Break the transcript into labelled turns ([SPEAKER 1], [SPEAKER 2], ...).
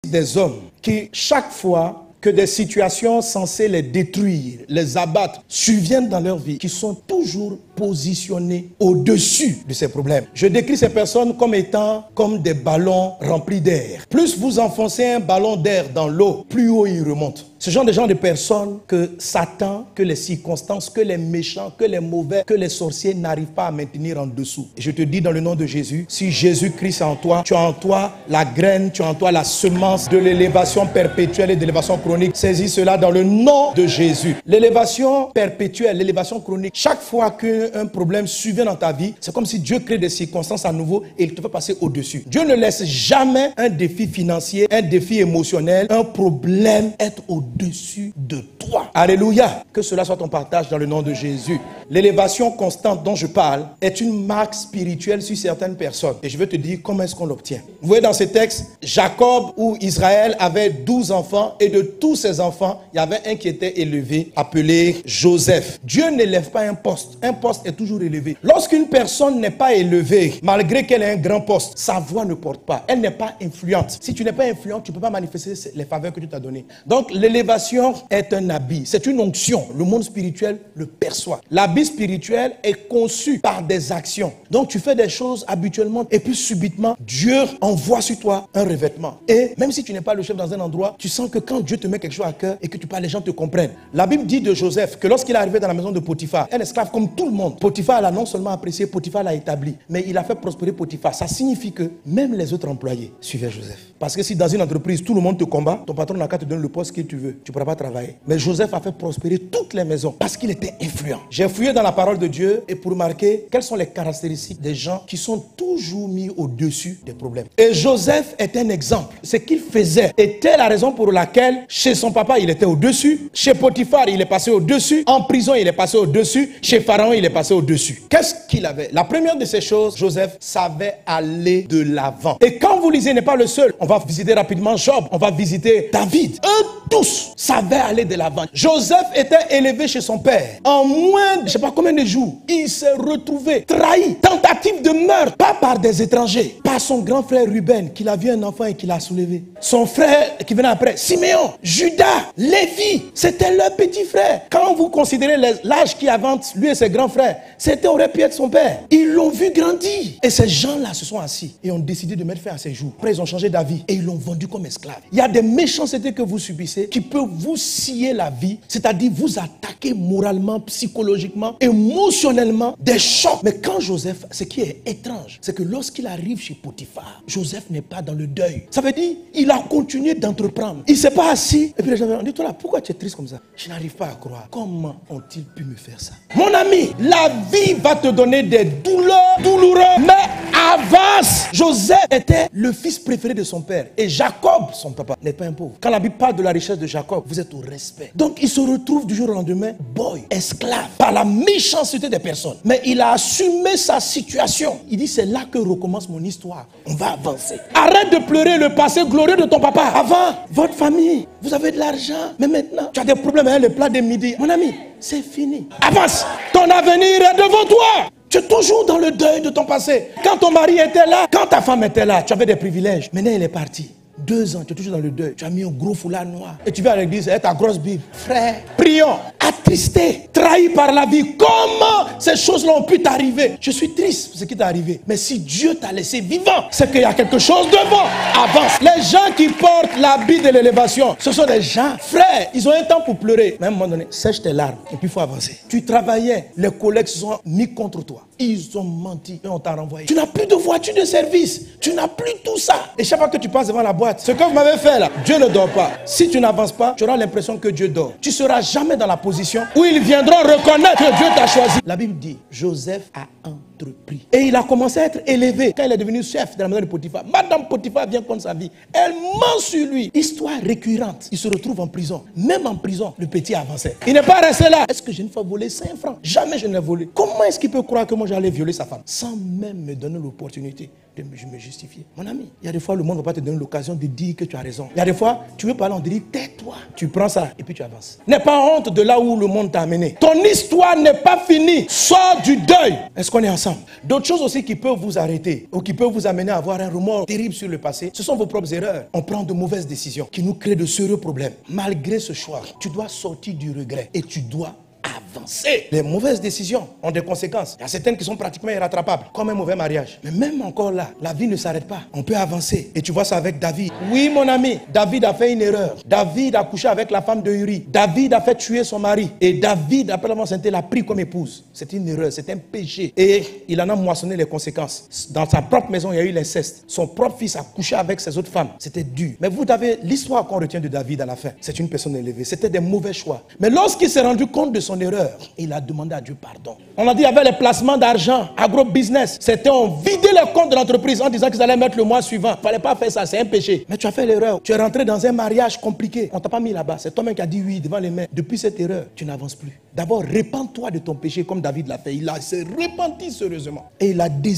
[SPEAKER 1] Des hommes qui, chaque fois que des situations censées les détruire, les abattre, surviennent dans leur vie, qui sont toujours positionnés au-dessus de ces problèmes. Je décris ces personnes comme étant comme des ballons remplis d'air. Plus vous enfoncez un ballon d'air dans l'eau, plus haut il remonte. Ce genre de personnes que Satan, que les circonstances, que les méchants, que les mauvais, que les sorciers n'arrivent pas à maintenir en dessous. Et je te dis dans le nom de Jésus, si Jésus-Christ est en toi, tu as en toi la graine, tu as en toi la semence de l'élévation perpétuelle et de l'élévation chronique. Saisis cela dans le nom de Jésus. L'élévation perpétuelle, l'élévation chronique, chaque fois qu'un problème survient dans ta vie, c'est comme si Dieu crée des circonstances à nouveau et il te fait passer au-dessus. Dieu ne laisse jamais un défi financier, un défi émotionnel, un problème être au-dessus de toi. Alléluia. Que cela soit ton partage dans le nom de Jésus. L'élévation constante dont je parle est une marque spirituelle sur certaines personnes. Et je vais te dire comment est-ce qu'on l'obtient. Vous voyez dans ces textes, Jacob ou Israël avait 12 enfants et de tous ces enfants, il y avait un qui était élevé, appelé Joseph. Dieu n'élève pas un poste. Un poste est toujours élevé. Lorsqu'une personne n'est pas élevée, malgré qu'elle ait un grand poste, sa voix ne porte pas. Elle n'est pas influente. Si tu n'es pas influente, tu ne peux pas manifester les faveurs que Dieu t'a données. Donc l'élévation est un habit. C'est une onction. Le monde spirituel le perçoit. L'habit spirituel est conçu par des actions. Donc tu fais des choses habituellement et puis subitement, Dieu envoie sur toi un revêtement. Et même si tu n'es pas le chef dans un endroit, tu sens que quand Dieu te met quelque chose à cœur et que tu parles, les gens te comprennent. La Bible dit de Joseph que lorsqu'il est arrivé dans la maison de Potiphar, un esclave comme tout le monde, Potiphar l'a non seulement apprécié, Potiphar l'a établi, mais il a fait prospérer Potiphar. Ça signifie que même les autres employés suivaient Joseph. Parce que si dans une entreprise, tout le monde te combat, ton patron n'a qu'à te donner le poste que tu veux. Tu ne pourras pas travailler. Mais Joseph a fait prospérer toutes les maisons parce qu'il était influent. J'ai fouillé dans la parole de Dieu et pour remarquer quelles sont les caractéristiques des gens qui sont toujours mis au-dessus des problèmes. Et Joseph est un exemple. Ce qu'il faisait était la raison pour laquelle chez son papa, il était au-dessus. Chez Potiphar, il est passé au-dessus. En prison, il est passé au-dessus. Chez Pharaon, il est passé au-dessus. Qu'est-ce qu'il avait? La première de ces choses, Joseph savait aller de l'avant. Et quand vous lisez, il n'est pas le seul. On va visiter rapidement Job. On va visiter David. Eux tous savaient aller de l'avant. Joseph était élevé chez son père. En moins de, je ne sais pas combien de jours, il s'est retrouvé trahi. Tentative de meurtre, pas par des étrangers, par son grand frère Ruben, qu'il a vu un enfant et qu'il a soulevé. Son frère qui venait après, Siméon, Judas, Lévi, c'était leur petit frère. Quand vous considérez l'âge qui avance, lui et ses grands frères, c'était aurait pu être son père. Ils l'ont vu grandir. Et ces gens-là se sont assis et ont décidé de mettre fin à ses jours. Après, ils ont changé d'avis et ils l'ont vendu comme esclave. Il y a des méchancetés que vous subissez qui peuvent vous scier la vie, c'est-à-dire vous attaquer moralement, psychologiquement, émotionnellement, des chocs. Mais quand Joseph, ce qui est étrange, c'est que lorsqu'il arrive chez Potiphar, Joseph n'est pas dans le deuil. Ça veut dire il a continué d'entreprendre. Il ne s'est pas assis. Et puis les gens me disent, toi là, pourquoi tu es triste comme ça? Je n'arrive pas à croire. Comment ont-ils pu me faire ça? Mon ami, la vie va te donner des douleurs douloureuses, mais avance. Joseph était le fils préféré de son père. Et Jacob, son papa, n'est pas un pauvre. Quand la Bible parle de la richesse de Jacob, vous êtes au respect. Donc il se retrouve du jour au lendemain, boy, esclave, par la méchanceté des personnes. Mais il a assumé sa situation. Il dit, c'est là que recommence mon histoire. On va avancer. Arrête de pleurer le passé glorieux de ton papa. Avant, votre famille, vous avez de l'argent. Mais maintenant, tu as des problèmes avec le plat de midi. Mon ami, c'est fini. Avance. Ton avenir est devant toi. Tu es toujours dans le deuil de ton passé. Quand ton mari était là, quand ta femme était là, tu avais des privilèges. Maintenant, il est parti. 2 ans, tu es toujours dans le deuil. Tu as mis un gros foulard noir. Et tu vas à l'église avec ta grosse Bible. Frère, prions, attristé, trahi par la vie. Comment ces choses-là ont pu t'arriver? Je suis triste pour ce qui t'est arrivé. Mais si Dieu t'a laissé vivant, c'est qu'il y a quelque chose devant. Avance. Les gens qui portent l'habit de l'élévation, ce sont des gens, frère, ils ont un temps pour pleurer. Mais à un moment donné, sèche tes larmes et puis il faut avancer. Tu travaillais, les collègues se sont mis contre toi. Ils ont menti et on t'a renvoyé. Tu n'as plus de voiture de service. Tu n'as plus tout ça. Et chaque fois que tu passes devant la boîte, ce que vous m'avez fait là, Dieu ne dort pas. Si tu n'avances pas, tu auras l'impression que Dieu dort. Tu ne seras jamais dans la position où ils viendront reconnaître que Dieu t'a choisi. La Bible dit, Joseph a entrepris. Et il a commencé à être élevé. Quand il est devenu chef de la maison de Potiphar, Madame Potiphar vient contre sa vie. Elle ment sur lui. Histoire récurrente. Il se retrouve en prison. Même en prison, le petit avançait. Il n'est pas resté là. Est-ce que j'ai une fois volé 5 francs? Jamais je n'ai volé. Comment est-ce qu'il peut croire que moi j'allais violer sa femme sans même me donner l'opportunité de me justifier? Mon ami, il y a des fois le monde ne va pas te donner l'occasion de dire que tu as raison. Il y a des fois, tu veux parler, on te dit tais-toi. Tu prends ça et puis tu avances. N'aie pas honte de là où le monde t'a amené. Ton histoire n'est pas finie. Sors du deuil. Est-ce qu'on est ensemble? ensemble. D'autres choses aussi qui peuvent vous arrêter ou qui peuvent vous amener à avoir un remords terrible sur le passé, ce sont vos propres erreurs. On prend de mauvaises décisions qui nous créent de sérieux problèmes. Malgré ce choix, tu dois sortir du regret et tu dois avancer. Les mauvaises décisions ont des conséquences. Il y a certaines qui sont pratiquement irrattrapables, comme un mauvais mariage. Mais même encore là, la vie ne s'arrête pas. On peut avancer. Et tu vois ça avec David. Oui, mon ami, David a fait une erreur. David a couché avec la femme de Uri. David a fait tuer son mari. Et David, après l'avoir sainteté, l'a pris comme épouse. C'est une erreur, c'est un péché. Et il en a moissonné les conséquences. Dans sa propre maison, il y a eu l'inceste. Son propre fils a couché avec ses autres femmes. C'était dur. Mais vous avez l'histoire qu'on retient de David à la fin. C'est une personne élevée. C'était des mauvais choix. Mais lorsqu'il s'est rendu compte de son erreur, il a demandé à Dieu pardon. On a dit avec les placements d'argent, agro-business, c'était on vidait les comptes de l'entreprise en disant qu'ils allaient mettre le mois suivant. Il ne fallait pas faire ça, c'est un péché. Mais tu as fait l'erreur. Tu es rentré dans un mariage compliqué. On ne t'a pas mis là-bas. C'est toi-même qui as dit oui devant les mains. Depuis cette erreur, tu n'avances plus. D'abord, répands-toi de ton péché comme David l'a fait. Il s'est repenti sérieusement. Et il a décidé